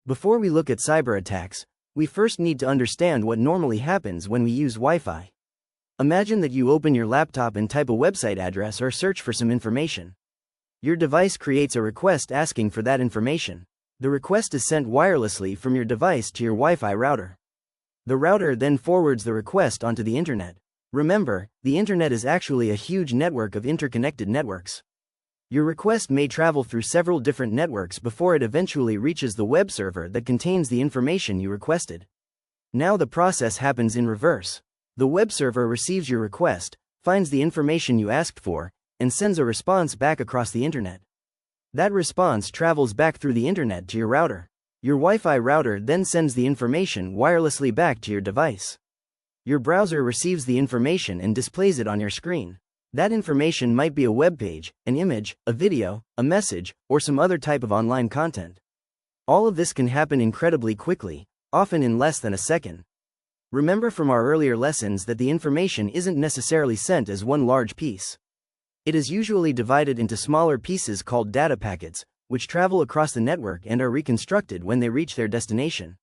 Before we look at cyber attacks, we first need to understand what normally happens when we use Wi-Fi. Imagine that you open your laptop and type a website address or search for some information. Your device creates a request asking for that information. The request is sent wirelessly from your device to your Wi-Fi router. The router then forwards the request onto the internet. Remember, the internet is actually a huge network of interconnected networks. Your request may travel through several different networks before it eventually reaches the web server that contains the information you requested. Now the process happens in reverse. The web server receives your request, finds the information you asked for, and sends a response back across the internet. That response travels back through the internet to your router. Your Wi-Fi router then sends the information wirelessly back to your device. Your browser receives the information and displays it on your screen. That information might be a web page, an image, a video, a message, or some other type of online content. All of this can happen incredibly quickly, often in less than a second. Remember from our earlier lessons that the information isn't necessarily sent as one large piece. It is usually divided into smaller pieces called data packets, which travel across the network and are reconstructed when they reach their destination.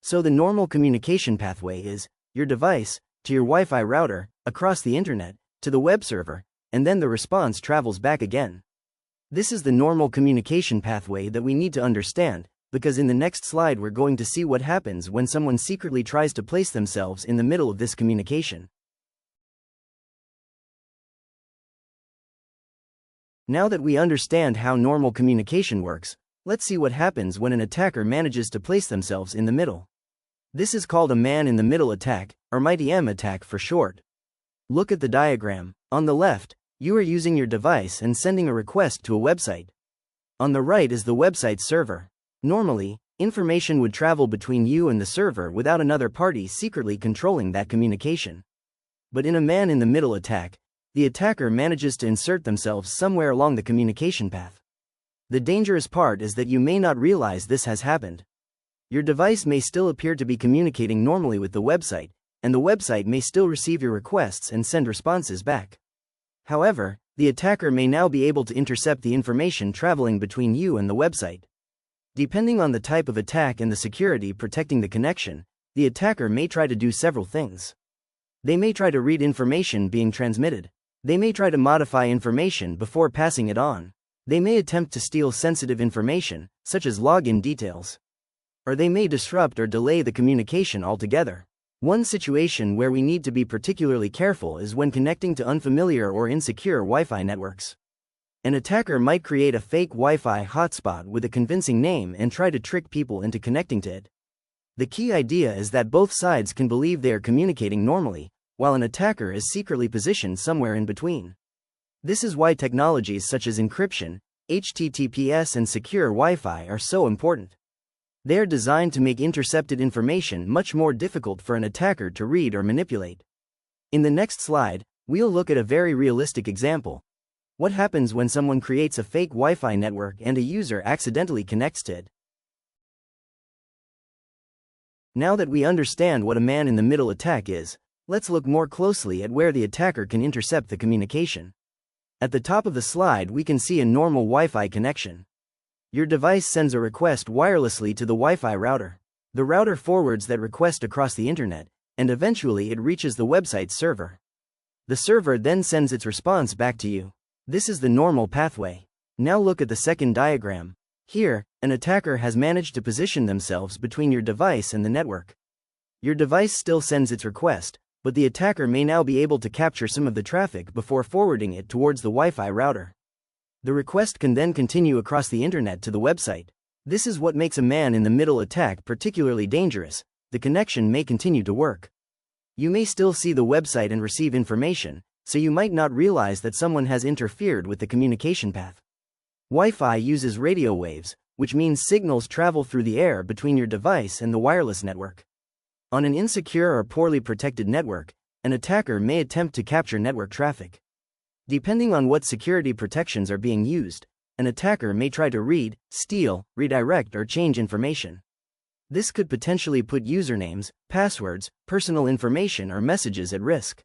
So the normal communication pathway is your device, to your Wi-Fi router, across the internet, to the web server, and then the response travels back again. This is the normal communication pathway that we need to understand, because in the next slide we're going to see what happens when someone secretly tries to place themselves in the middle of this communication. Now that we understand how normal communication works, let's see what happens when an attacker manages to place themselves in the middle. This is called a man-in-the-middle attack, or MITM attack for short. Look at the diagram. On the left, you are using your device and sending a request to a website. On the right is the website server. Normally, information would travel between you and the server without another party secretly controlling that communication. But in a man-in-the-middle attack, the attacker manages to insert themselves somewhere along the communication path. The dangerous part is that you may not realize this has happened. Your device may still appear to be communicating normally with the website, and the website may still receive your requests and send responses back. However, the attacker may now be able to intercept the information traveling between you and the website. Depending on the type of attack and the security protecting the connection, the attacker may try to do several things. They may try to read information being transmitted. They may try to modify information before passing it on. They may attempt to steal sensitive information, such as login details. Or they may disrupt or delay the communication altogether. One situation where we need to be particularly careful is when connecting to unfamiliar or insecure Wi-Fi networks. An attacker might create a fake Wi-Fi hotspot with a convincing name and try to trick people into connecting to it. The key idea is that both sides can believe they are communicating normally, while an attacker is secretly positioned somewhere in between. This is why technologies such as encryption, HTTPS, and secure Wi-Fi are so important. They are designed to make intercepted information much more difficult for an attacker to read or manipulate. In the next slide, we'll look at a very realistic example. What happens when someone creates a fake Wi-Fi network and a user accidentally connects to it? Now that we understand what a man-in-the-middle attack is, let's look more closely at where the attacker can intercept the communication. At the top of the slide we can see a normal Wi-Fi connection. Your device sends a request wirelessly to the Wi-Fi router. The router forwards that request across the internet, and eventually it reaches the website server. The server then sends its response back to you. This is the normal pathway. Now look at the second diagram. Here, an attacker has managed to position themselves between your device and the network. Your device still sends its request, but the attacker may now be able to capture some of the traffic before forwarding it towards the Wi-Fi router. The request can then continue across the internet to the website. This is what makes a man-in-the-middle attack particularly dangerous. The connection may continue to work. You may still see the website and receive information, so you might not realize that someone has interfered with the communication path. Wi-Fi uses radio waves, which means signals travel through the air between your device and the wireless network. On an insecure or poorly protected network, an attacker may attempt to capture network traffic. Depending on what security protections are being used, an attacker may try to read, steal, redirect, or change information. This could potentially put usernames, passwords, personal information, or messages at risk.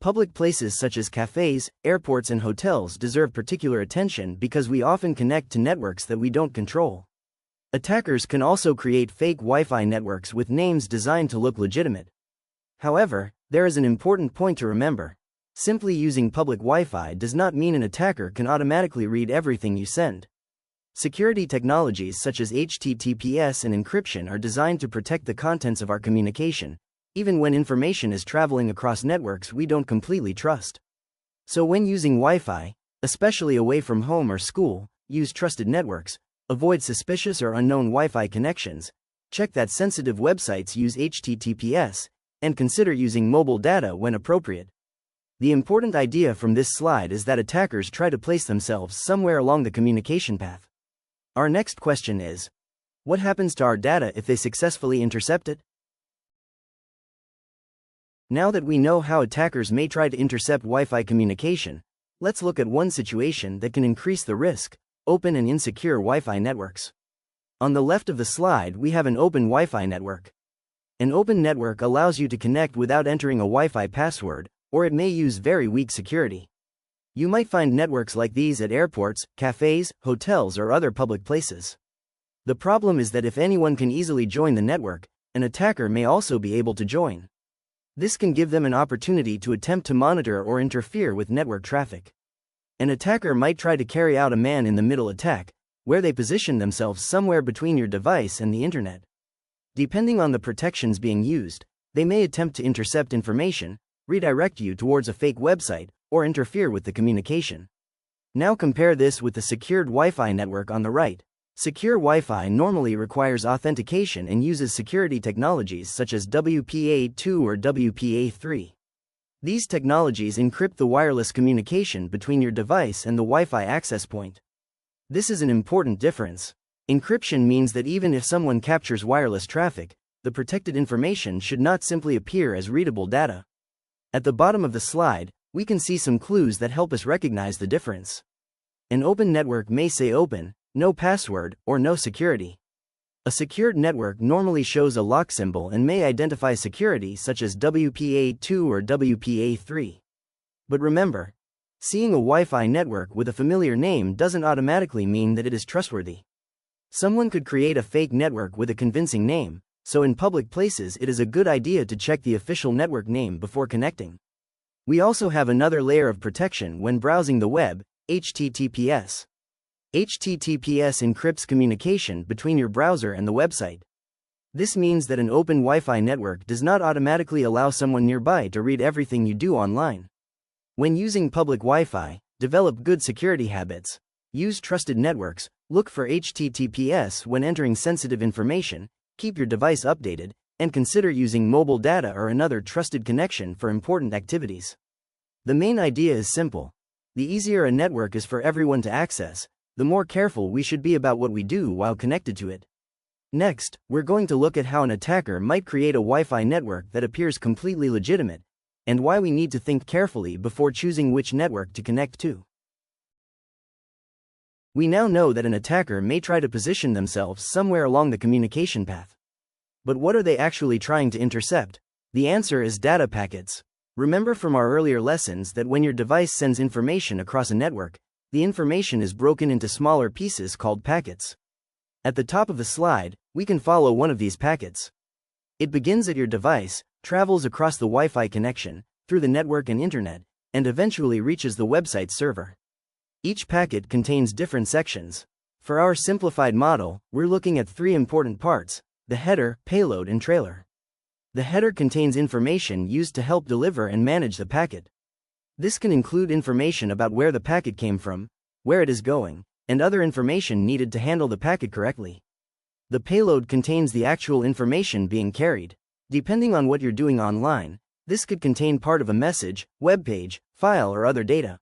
Public places such as cafes, airports, and hotels deserve particular attention because we often connect to networks that we don't control. Attackers can also create fake Wi-Fi networks with names designed to look legitimate. However, there is an important point to remember. Simply using public Wi-Fi does not mean an attacker can automatically read everything you send. Security technologies such as HTTPS and encryption are designed to protect the contents of our communication, even when information is traveling across networks we don't completely trust. So when using Wi-Fi, especially away from home or school, use trusted networks, avoid suspicious or unknown Wi-Fi connections, check that sensitive websites use HTTPS, and consider using mobile data when appropriate. The important idea from this slide is that attackers try to place themselves somewhere along the communication path. Our next question is, what happens to our data if they successfully intercept it? Now that we know how attackers may try to intercept Wi-Fi communication, let's look at one situation that can increase the risk: open and insecure Wi-Fi networks. On the left of the slide we have an open Wi-Fi network. An open network allows you to connect without entering a Wi-Fi password, or it may use very weak security. You might find networks like these at airports, cafes, hotels, or other public places. The problem is that if anyone can easily join the network, an attacker may also be able to join. This can give them an opportunity to attempt to monitor or interfere with network traffic. An attacker might try to carry out a man-in-the-middle attack, where they position themselves somewhere between your device and the internet. Depending on the protections being used, they may attempt to intercept information, redirect you towards a fake website, or interfere with the communication. Now compare this with the secured Wi-Fi network on the right. Secure Wi-Fi normally requires authentication and uses security technologies such as WPA2 or WPA3. These technologies encrypt the wireless communication between your device and the Wi-Fi access point. This is an important difference. Encryption means that even if someone captures wireless traffic, the protected information should not simply appear as readable data. At the bottom of the slide, we can see some clues that help us recognize the difference. An open network may say open, no password, or no security. A secured network normally shows a lock symbol and may identify security such as WPA2 or WPA3. But remember, seeing a Wi-Fi network with a familiar name doesn't automatically mean that it is trustworthy. Someone could create a fake network with a convincing name, so in public places it is a good idea to check the official network name before connecting. We also have another layer of protection when browsing the web: HTTPS. HTTPS encrypts communication between your browser and the website. This means that an open Wi-Fi network does not automatically allow someone nearby to read everything you do online. When using public Wi-Fi, develop good security habits. Use trusted networks, look for HTTPS when entering sensitive information, keep your device updated, and consider using mobile data or another trusted connection for important activities. The main idea is simple. The easier a network is for everyone to access, the more careful we should be about what we do while connected to it. Next, we're going to look at how an attacker might create a Wi-Fi network that appears completely legitimate, and why we need to think carefully before choosing which network to connect to. We now know that an attacker may try to position themselves somewhere along the communication path. But what are they actually trying to intercept? The answer is data packets. Remember from our earlier lessons that when your device sends information across a network, the information is broken into smaller pieces called packets. At the top of the slide, we can follow one of these packets. It begins at your device, travels across the Wi-Fi connection, through the network and internet, and eventually reaches the website server. Each packet contains different sections. For our simplified model, we're looking at three important parts: the header, payload, and trailer. The header contains information used to help deliver and manage the packet. This can include information about where the packet came from, where it is going, and other information needed to handle the packet correctly. The payload contains the actual information being carried. Depending on what you're doing online, this could contain part of a message, web page, file, or other data.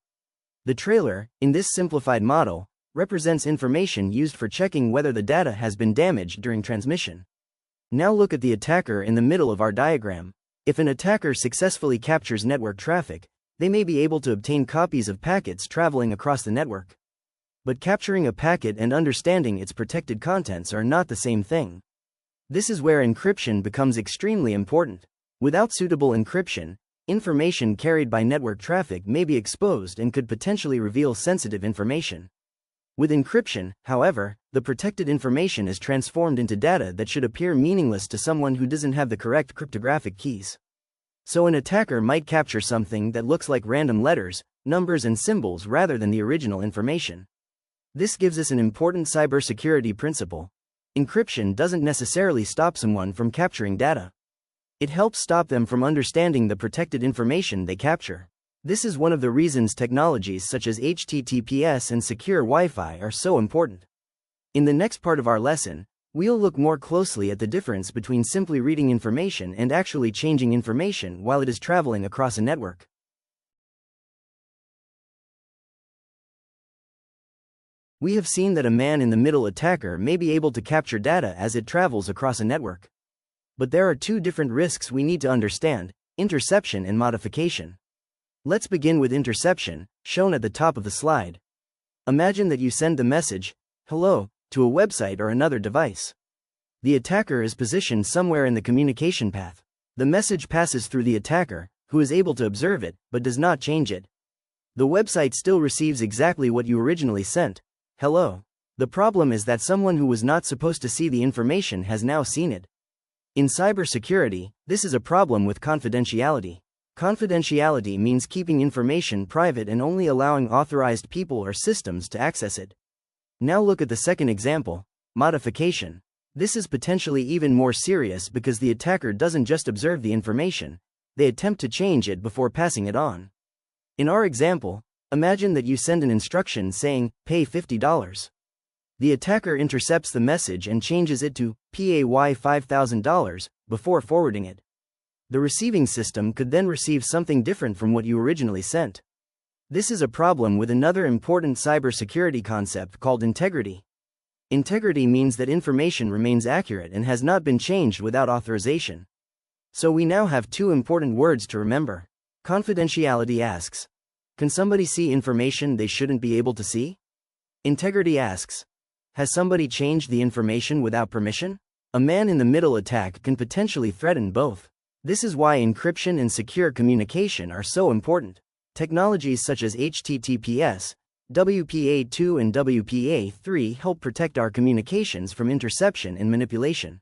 The trailer, in this simplified model, represents information used for checking whether the data has been damaged during transmission. Now look at the attacker in the middle of our diagram. If an attacker successfully captures network traffic, they may be able to obtain copies of packets traveling across the network. But capturing a packet and understanding its protected contents are not the same thing. This is where encryption becomes extremely important. Without suitable encryption, information carried by network traffic may be exposed and could potentially reveal sensitive information. With encryption, however, the protected information is transformed into data that should appear meaningless to someone who doesn't have the correct cryptographic keys. So an attacker might capture something that looks like random letters, numbers and symbols rather than the original information. This gives us an important cybersecurity principle. Encryption doesn't necessarily stop someone from capturing data. It helps stop them from understanding the protected information they capture. This is one of the reasons technologies such as HTTPS and secure Wi-Fi are so important. In the next part of our lesson, we'll look more closely at the difference between simply reading information and actually changing information while it is traveling across a network. We have seen that a man-in-the-middle attacker may be able to capture data as it travels across a network. But there are two different risks we need to understand: interception and modification. Let's begin with interception, shown at the top of the slide. Imagine that you send the message, "Hello," to a website or another device. The attacker is positioned somewhere in the communication path. The message passes through the attacker, who is able to observe it, but does not change it. The website still receives exactly what you originally sent, "Hello." The problem is that someone who was not supposed to see the information has now seen it. In cybersecurity, this is a problem with confidentiality. Confidentiality means keeping information private and only allowing authorized people or systems to access it. Now look at the second example, modification. This is potentially even more serious because the attacker doesn't just observe the information, they attempt to change it before passing it on. In our example, imagine that you send an instruction saying, "Pay $50." The attacker intercepts the message and changes it to "Pay $5,000" before forwarding it. The receiving system could then receive something different from what you originally sent. This is a problem with another important cybersecurity concept called integrity. Integrity means that information remains accurate and has not been changed without authorization. So we now have two important words to remember. Confidentiality asks, can somebody see information they shouldn't be able to see? Integrity asks, has somebody changed the information without permission? A man-in-the-middle attack can potentially threaten both. This is why encryption and secure communication are so important. Technologies such as HTTPS, WPA2 and WPA3 help protect our communications from interception and manipulation.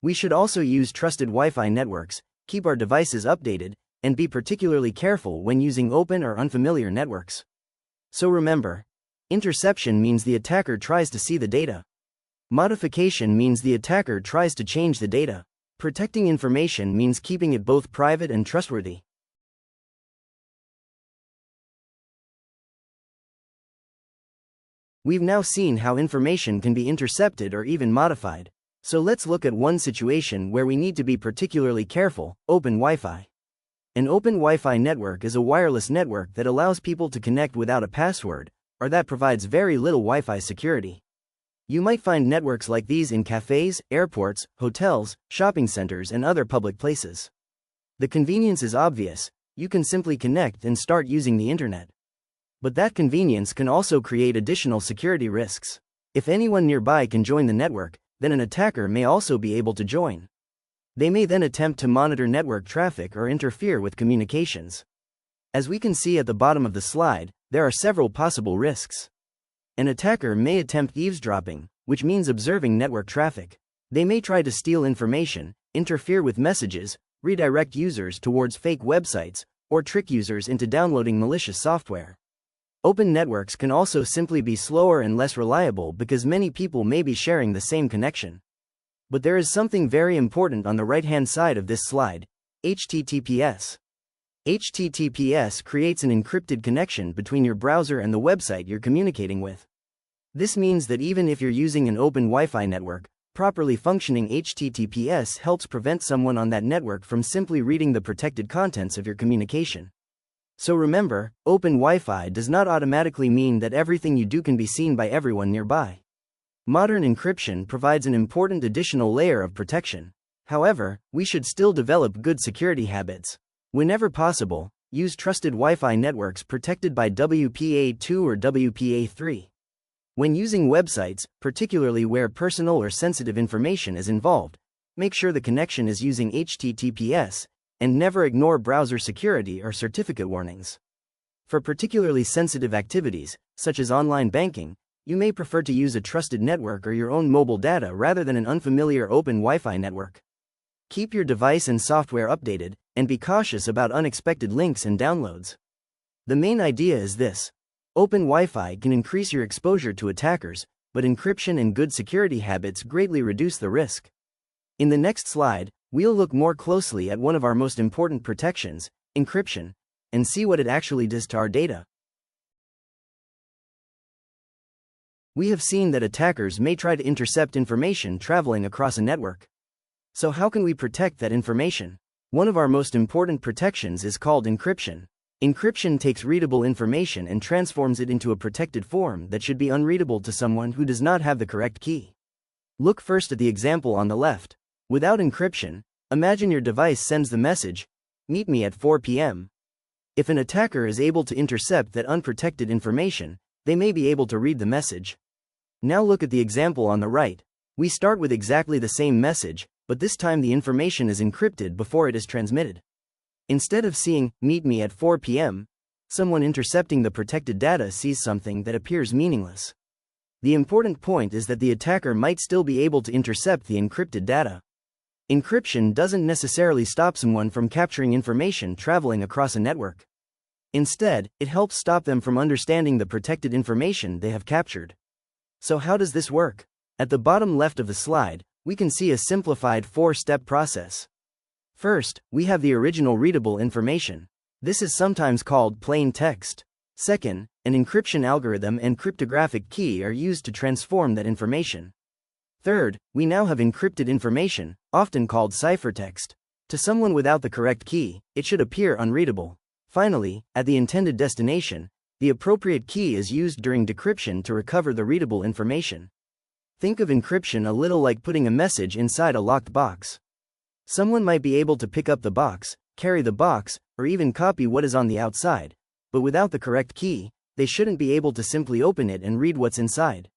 We should also use trusted Wi-Fi networks, keep our devices updated, and be particularly careful when using open or unfamiliar networks. So remember, interception means the attacker tries to see the data. Modification means the attacker tries to change the data. Protecting information means keeping it both private and trustworthy. We've now seen how information can be intercepted or even modified. So let's look at one situation where we need to be particularly careful: open Wi-Fi. An open Wi-Fi network is a wireless network that allows people to connect without a password, or that provides very little Wi-Fi security. You might find networks like these in cafes, airports, hotels, shopping centers, and other public places. The convenience is obvious: you can simply connect and start using the internet. But that convenience can also create additional security risks. If anyone nearby can join the network, then an attacker may also be able to join. They may then attempt to monitor network traffic or interfere with communications. As we can see at the bottom of the slide, there are several possible risks. An attacker may attempt eavesdropping, which means observing network traffic. They may try to steal information, interfere with messages, redirect users towards fake websites, or trick users into downloading malicious software. Open networks can also simply be slower and less reliable because many people may be sharing the same connection. But there is something very important on the right-hand side of this slide: HTTPS. HTTPS creates an encrypted connection between your browser and the website you're communicating with. This means that even if you're using an open Wi-Fi network, properly functioning HTTPS helps prevent someone on that network from simply reading the protected contents of your communication. So remember, open Wi-Fi does not automatically mean that everything you do can be seen by everyone nearby. Modern encryption provides an important additional layer of protection. However, we should still develop good security habits. Whenever possible, use trusted Wi-Fi networks protected by WPA2 or WPA3. When using websites, particularly where personal or sensitive information is involved, make sure the connection is using HTTPS, and never ignore browser security or certificate warnings. For particularly sensitive activities, such as online banking, you may prefer to use a trusted network or your own mobile data rather than an unfamiliar open Wi-Fi network. Keep your device and software updated, and be cautious about unexpected links and downloads. The main idea is this: open Wi-Fi can increase your exposure to attackers, but encryption and good security habits greatly reduce the risk. In the next slide, we'll look more closely at one of our most important protections, encryption, and see what it actually does to our data. We have seen that attackers may try to intercept information traveling across a network. So how can we protect that information? One of our most important protections is called encryption. Encryption takes readable information and transforms it into a protected form that should be unreadable to someone who does not have the correct key. Look first at the example on the left. Without encryption, imagine your device sends the message, "Meet me at 4 p.m. If an attacker is able to intercept that unprotected information, they may be able to read the message. Now look at the example on the right. We start with exactly the same message, but this time the information is encrypted before it is transmitted. Instead of seeing, "Meet me at 4 p.m., someone intercepting the protected data sees something that appears meaningless. The important point is that the attacker might still be able to intercept the encrypted data. Encryption doesn't necessarily stop someone from capturing information traveling across a network. Instead, it helps stop them from understanding the protected information they have captured. So how does this work? At the bottom left of the slide, we can see a simplified 4-step process. First, we have the original readable information. This is sometimes called plain text. Second, an encryption algorithm and cryptographic key are used to transform that information. Third, we now have encrypted information, often called ciphertext. To someone without the correct key, it should appear unreadable. Finally, at the intended destination, the appropriate key is used during decryption to recover the readable information. Think of encryption a little like putting a message inside a locked box. Someone might be able to pick up the box, carry the box, or even copy what is on the outside, but without the correct key, they shouldn't be able to simply open it and read what's inside.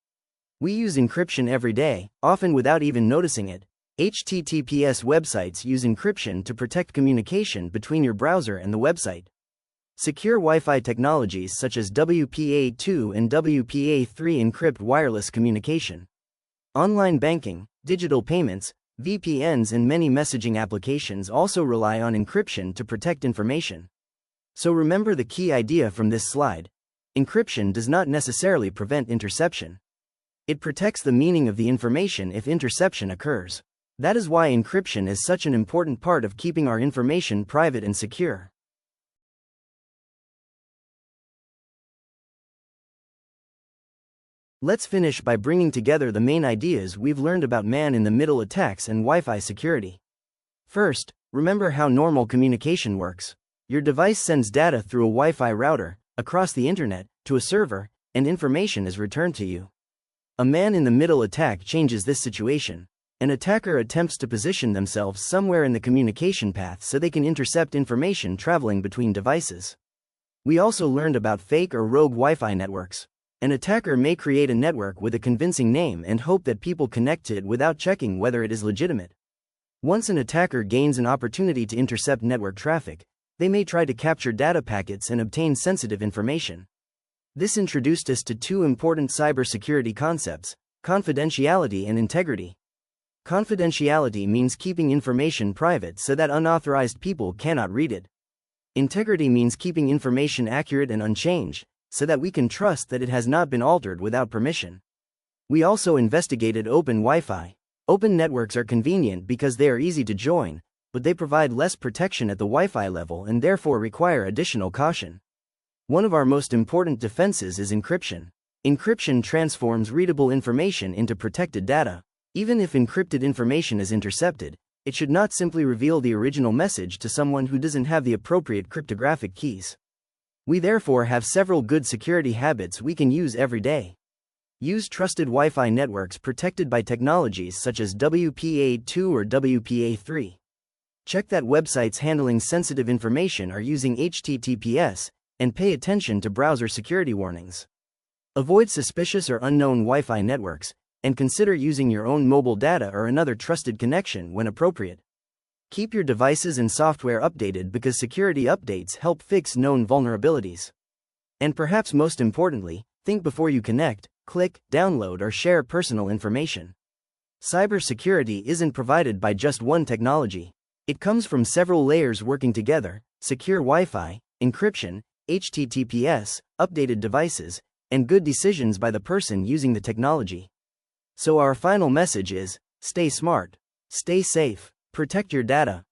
We use encryption every day, often without even noticing it. HTTPS websites use encryption to protect communication between your browser and the website. Secure Wi-Fi technologies such as WPA2 and WPA3 encrypt wireless communication. Online banking, digital payments, VPNs and many messaging applications also rely on encryption to protect information. So remember the key idea from this slide. Encryption does not necessarily prevent interception. It protects the meaning of the information if interception occurs. That is why encryption is such an important part of keeping our information private and secure. Let's finish by bringing together the main ideas we've learned about man-in-the-middle attacks and Wi-Fi security. First, remember how normal communication works. Your device sends data through a Wi-Fi router, across the internet, to a server, and information is returned to you. A man-in-the-middle attack changes this situation. An attacker attempts to position themselves somewhere in the communication path so they can intercept information traveling between devices. We also learned about fake or rogue Wi-Fi networks. An attacker may create a network with a convincing name and hope that people connect to it without checking whether it is legitimate. Once an attacker gains an opportunity to intercept network traffic, they may try to capture data packets and obtain sensitive information. This introduced us to two important cybersecurity concepts: confidentiality and integrity. Confidentiality means keeping information private so that unauthorized people cannot read it. Integrity means keeping information accurate and unchanged, so that we can trust that it has not been altered without permission. We also investigated open Wi-Fi. Open networks are convenient because they are easy to join, but they provide less protection at the Wi-Fi level and therefore require additional caution. One of our most important defenses is encryption. Encryption transforms readable information into protected data. Even if encrypted information is intercepted, it should not simply reveal the original message to someone who doesn't have the appropriate cryptographic keys. We therefore have several good security habits we can use every day. Use trusted Wi-Fi networks protected by technologies such as WPA2 or WPA3. Check that websites handling sensitive information are using HTTPS, and pay attention to browser security warnings. Avoid suspicious or unknown Wi-Fi networks, and consider using your own mobile data or another trusted connection when appropriate. Keep your devices and software updated because security updates help fix known vulnerabilities. And perhaps most importantly, think before you connect, click, download, or share personal information. Cybersecurity isn't provided by just one technology. It comes from several layers working together: secure Wi-Fi, encryption, HTTPS, updated devices, and good decisions by the person using the technology. So our final message is, stay smart, stay safe, protect your data,